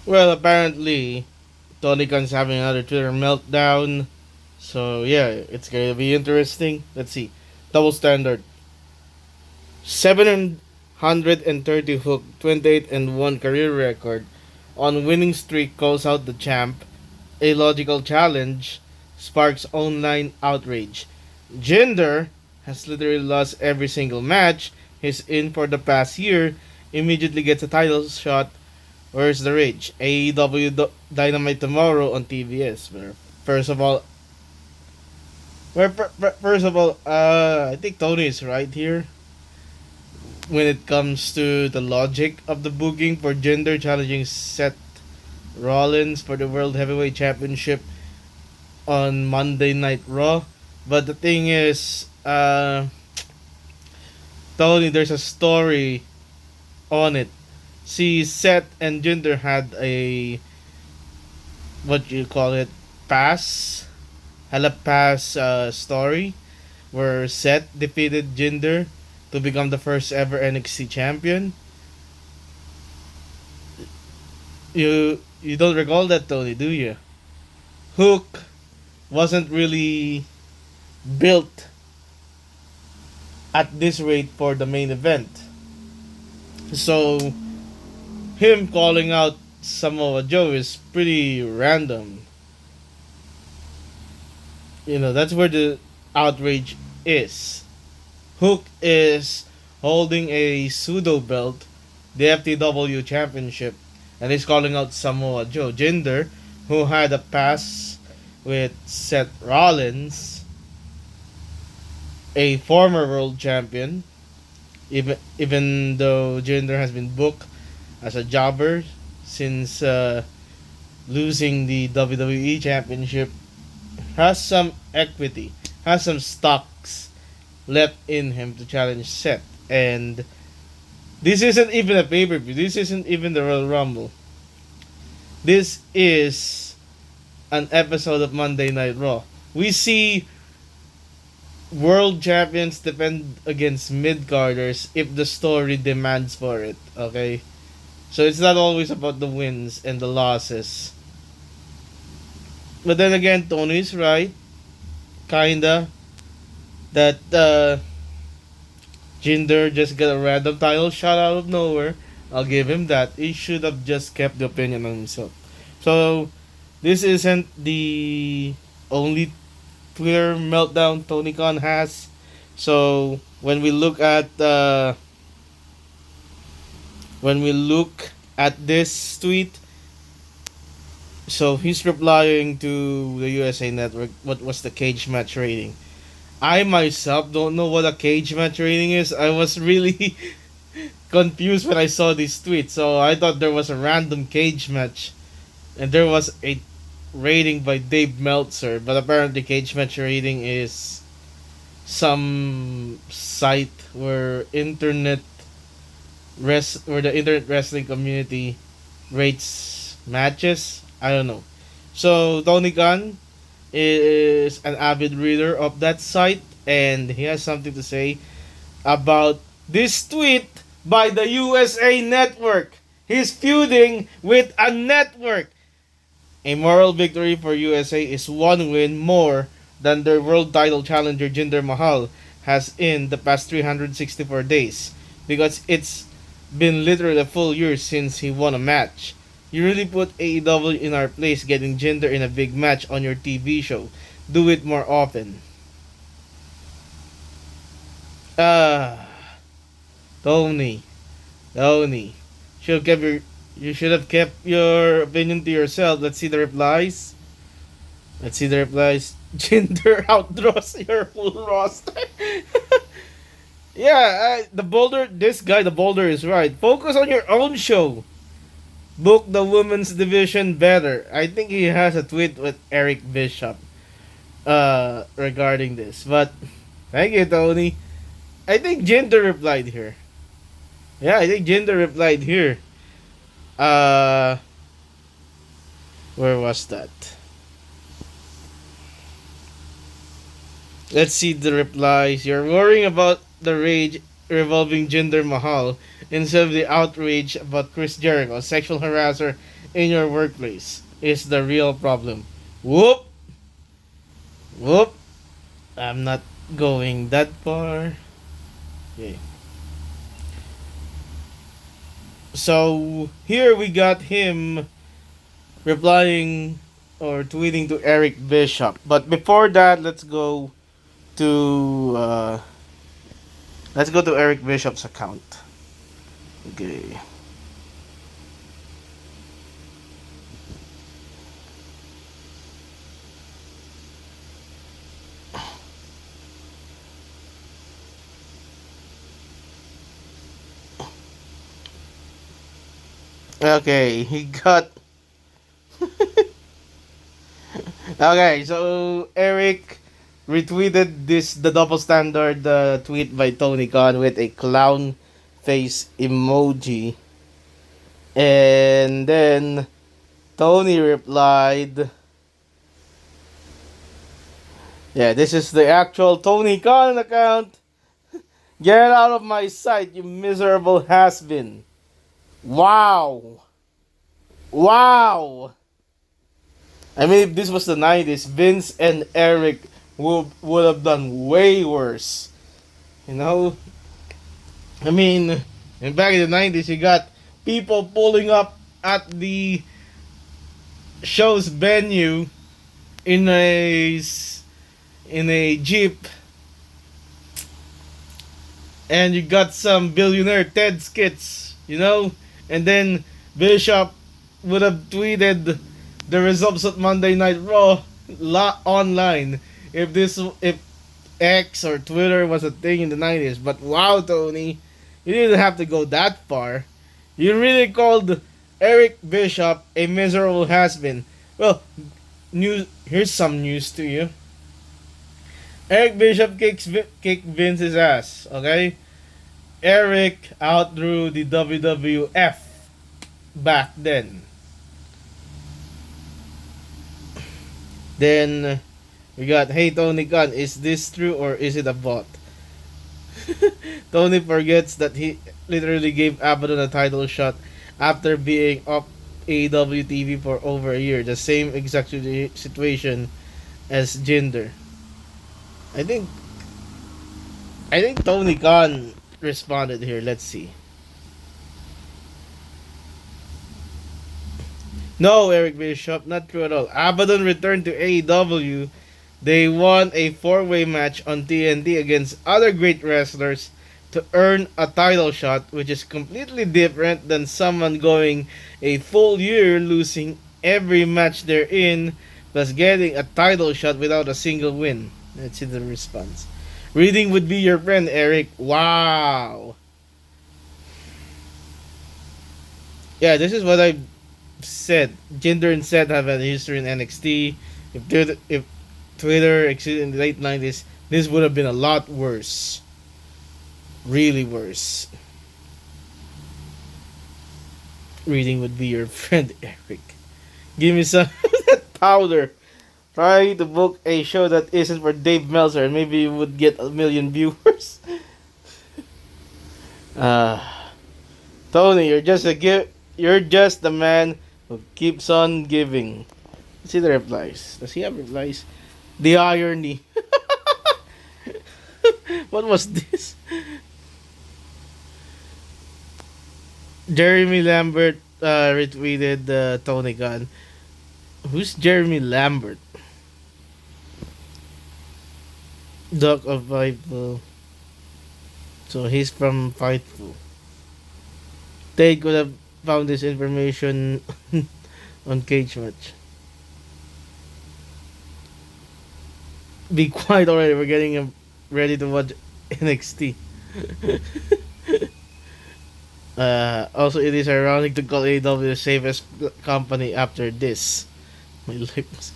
Well, apparently, Tony Khan's having another Twitter meltdown. So, yeah, it's gonna be interesting. Let's see. Double standard. 730 hook, 28 and 1 career record. On winning streak calls out the champ. A logical challenge sparks online outrage. Jinder has literally lost every single match he's in for the past year. Immediately gets a title shot. Where's the rage? AEW Dynamite tomorrow on TBS. Where first of all, I think Tony is right here when it comes to the logic of the booking for Jinder challenging Seth Rollins for the World Heavyweight Championship on Monday Night Raw. But the thing is, Tony, there's a story on it. See, Seth and Jinder had a what you call it pass, had a pass story where Seth defeated Jinder to become the first ever NXT champion. You don't recall that, Tony, do you? Hook wasn't really built at this rate for the main event. So him calling out Samoa Joe is pretty random. That's where the outrage is. Hook is holding a pseudo belt, the FTW championship, and he's calling out Samoa Joe. Jinder, who had a pass with Seth Rollins, a former world champion, even though Jinder has been booked as a jobber since losing the WWE Championship, has some equity, has some stocks left in him to challenge Seth. And this isn't even a pay per view. This isn't even the Royal Rumble. This is an episode of Monday Night Raw. We see world champions defend against mid carders if the story demands for it. Okay, so it's not always about the wins and the losses. But then again, Tony's right, kinda, that Jinder just got a random title shot out of nowhere. I'll give him that. He should have just kept the opinion on himself. So, this isn't the only Twitter meltdown Tony Khan has. So, when we look at this tweet, so he's replying to the USA Network. What was the cage match rating? I myself don't know what a cage match rating is. I was really confused when I saw this tweet. So I thought there was a random cage match, and there was a rating by Dave Meltzer. But apparently, cage match rating is some site where the internet wrestling community rates matches. I don't know. So Tony Khan is an avid reader of that site, and he has something to say about this tweet by the USA Network. He's feuding with a network. A moral victory for USA is one win more than their world title challenger Jinder Mahal has in the past 364 days, because it's been literally a full year since he won a match. You really put AEW in our place getting Jinder in a big match on your TV show. Do it more often. Ah, Tony, Tony, you should have kept your opinion to yourself. Let's see the replies. Let's see the replies. Jinder outdraws your full roster. Yeah, this guy, the Boulder, is right. Focus on your own show. Book the women's division better. I think he has a tweet with Eric Bishop regarding this. But thank you, Tony. I think Jinder replied here. Yeah, I think Jinder replied here. Uh, where was that? Let's see the replies. You're worrying about the rage revolving Jinder Mahal instead of the outrage about Chris Jericho, sexual harasser in your workplace is the real problem. Whoop! Whoop! I'm not going that far. Okay. So here we got him replying or tweeting to Eric Bishop. But before that, to uh, let's go to Eric Bishop's account. Okay. Okay, he got. Okay, so Eric retweeted this the double standard tweet by Tony Khan with a clown face emoji, and then Tony replied, "Yeah, this is the actual Tony Khan account. Get out of my sight, you miserable has-been." Wow, wow. I mean, if this was the 90s, Vince and Eric would have done way worse. You know? I mean, and back in the 90s, you got people pulling up at the show's venue in a jeep, and you got some billionaire Ted skits, you know? And then Bishop would have tweeted the results of Monday Night Raw online if X or Twitter was a thing in the 90s. But wow, Tony, you didn't have to go that far. You really called Eric Bishop a miserable has-been. Well, here's some news to you. Eric Bishop kicked Vince's ass, okay? Eric outdrew the WWF back then. Then we got, "Hey Tony Khan, is this true or is it a bot?" Tony forgets that he literally gave Abaddon a title shot after being off AEW TV for over a year. The same exact situation as Jinder. I think Tony Khan responded here. Let's see. No, Eric Bishop, not true at all. Abaddon returned to AEW. They won a four-way match on TNT against other great wrestlers to earn a title shot, which is completely different than someone going a full year losing every match they're in, plus getting a title shot without a single win. Let's see the response. Reading would be your friend, Eric. Wow. Yeah, this is what I said. Jinder and Seth have a history in NXT. If Twitter existed in the late 90s, this would have been a lot worse. Really worse. Reading would be your friend, Eric. Give me some of that powder. Try to book a show that isn't for Dave Meltzer and maybe you would get 1 million viewers. uh, Tony, you're just the man who keeps on giving. Let's see the replies. Does he have replies? The irony. What was this? Jeremy Lambert retweeted Tony Khan. Who's Jeremy Lambert? Doc of Fightful. So he's from Fightful. They could have found this information on Cage Match. Be quiet already. We're getting ready to watch NXT. Also, it is ironic to call AEW the safest company after this. My life was.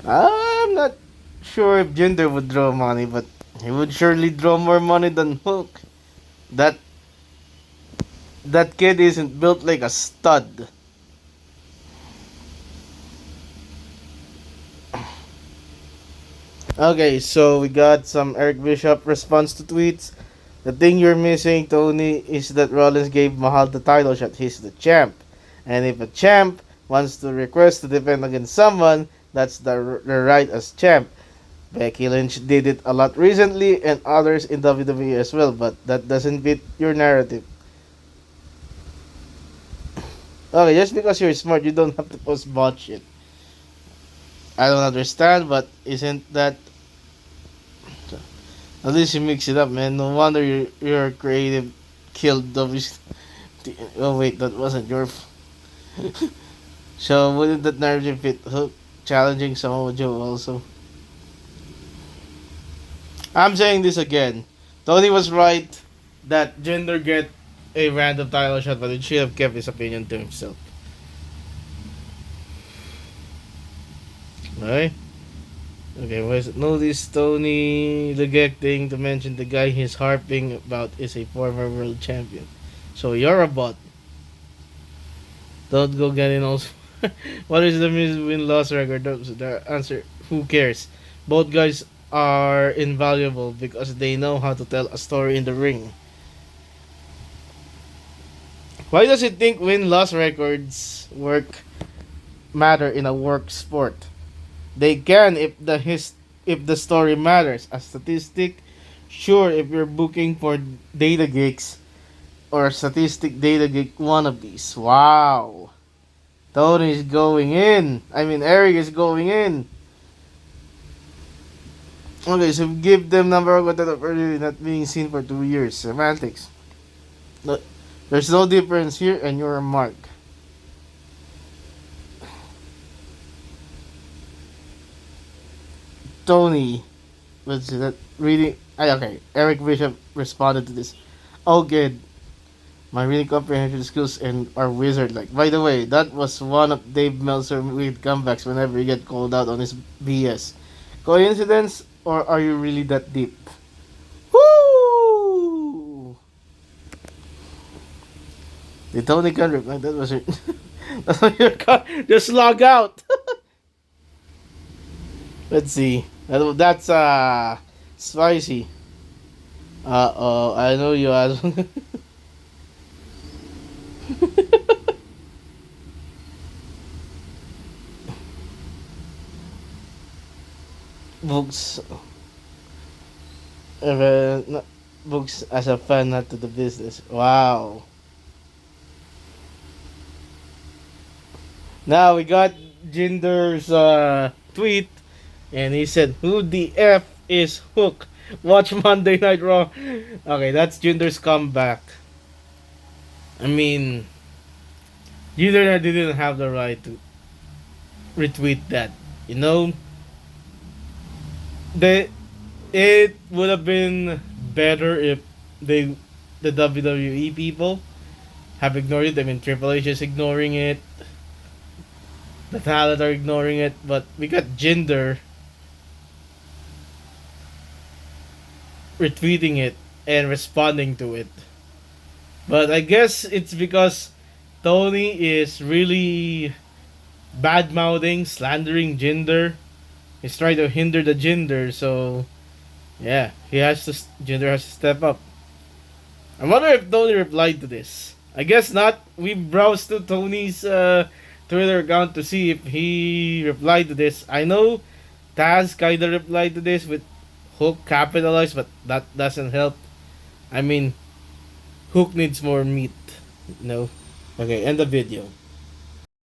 I'm not sure if Jinder would draw money, but he would surely draw more money than Hulk. That kid isn't built like a stud. Okay, so we got some Eric Bishop response to tweets. The thing you're missing, Tony, is that Rollins gave Mahal the title shot. He's the champ. And if a champ wants to request to defend against someone, that's the right as champ. Becky Lynch did it a lot recently and others in WWE as well, but that doesn't fit your narrative. Okay, just because you're smart, you don't have to post bullshit. I don't understand, but isn't that... At least you mix it up, man. No wonder your creative killed W. Oh wait, that wasn't your... So wouldn't that narrative fit Hook challenging Samoa Joe also? I'm saying this again. Tony was right that Jinder get a random title shot, but he should have kept his opinion to himself. Right? Okay, was notice Tony neglecting to mention the guy he's harping about is a former world champion. So you're a bot. Don't go getting also. What is the win loss record? The answer: who cares? Both guys are invaluable because they know how to tell a story in the ring. Why does it think win loss records matter in a work sport? They can if the story matters. A statistic, sure, if you're booking for data gigs or statistic data gig wannabes. Wow. Tony is going in. I mean, Eric is going in. Okay, so give them number one content of earlier not being seen for 2 years. Semantics. No, there's no difference here, and you're a mark. Tony, let's see that reading. Okay, Eric Bishop responded to this. Oh, good. My reading comprehension skills and are wizard like. By the way, that was one of Dave Meltzer weird comebacks whenever he get called out on his BS. Coincidence, or are you really that deep? Woo! The Tony can reply. That was it. That's what your car. Just log out. Let's see. That's spicy. Oh, I know you as books. Books as a fan, not to the business. Wow. Now we got Jinder's tweet, and he said, "Who the f is Hook? Watch Monday Night Raw." Okay, that's Jinder's comeback. I mean, Jinder didn't have the right to retweet that. You know, they it would have been better if the WWE people have ignored it. I mean, Triple H is ignoring it. The talent are ignoring it, but we got Jinder retweeting it and responding to it. But I guess it's because Tony is really bad mouthing, slandering Jinder. He's trying to hinder the Jinder, so yeah, Jinder has to step up. I wonder if Tony replied to this. I guess not. We browsed to Tony's Twitter account to see if he replied to this. I know Taz kinda replied to this with Hook capitalized, but that doesn't help. I mean, Hook needs more meat. No. Okay, end the video.